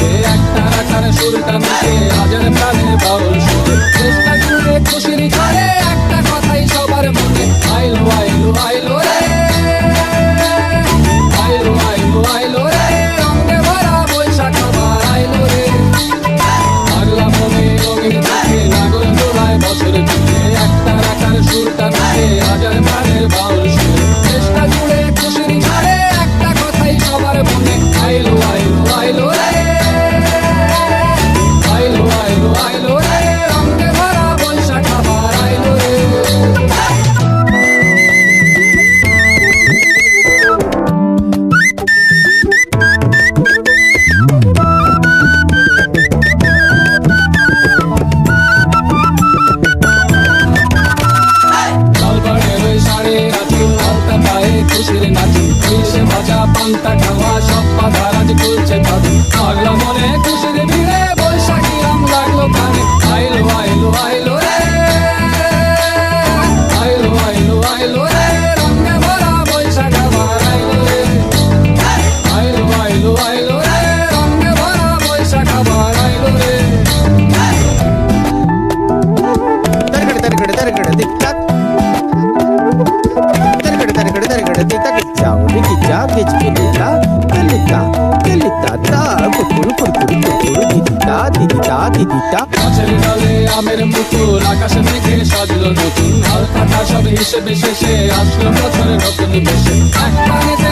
ঝুঁকে একটা রাখার সুরটা মিশে হাজার প্রাণে বাউল সুরে চেষ্টা করে খুশির ঝড়ে একটা কথাই সবার মনে আইলো আইলো আইলো রে আইলো আইলো আইলো রে রঙে ভরা বৈশাখ আবার আইলো রে পাগলা মনে রঙিন চোখে নাগর দোলায় বছর ঝুঁকে একটা রাখার সুরটা মিশে হাজার প্রাণের বাউল সুরে চেষ্টা করে খুশির ঝড়ে একটা কথাই সবার মনে আইলো আইলো আইলো রে আইলো আইলো আইলো রে রঙে ভরা বৈশাখ আবার আইলো রে লালবাড়ের ওই শাড়ি রাখি হালকা পায়ে খুশির নাচি মিশে ভাজা পান্তা খাওয়া সব পাতা রাজ খুলছে তাদের পাগলা মনে খুশির ভিড়ে বৈশাখী রং লাগলো কানে আইলো আইলো আইলো রে আইলো আইলো আইলো রে রঙে ভরা বৈশাখ আবার আইলো রে আইলো আইলো আইলো রে রঙে ভরা বৈশাখ আবার আইলো রে तरगड़ तरगड़ तरगड़ दिख तक तरगड़ तरगड़ तरगड़ दिख तक जाओ दिखी जा किच किलिता किलिता किलिता ता कुकुरु कुकुरु कुकुरु दिदिता दिदिता दिदिता গাছের ডালে আমের মুকুল আকাশে মেঘে সাজলো নতুন হালকা সব হিসেবে শেষে আসলো বছরের নতুন বেশে এক পানিতে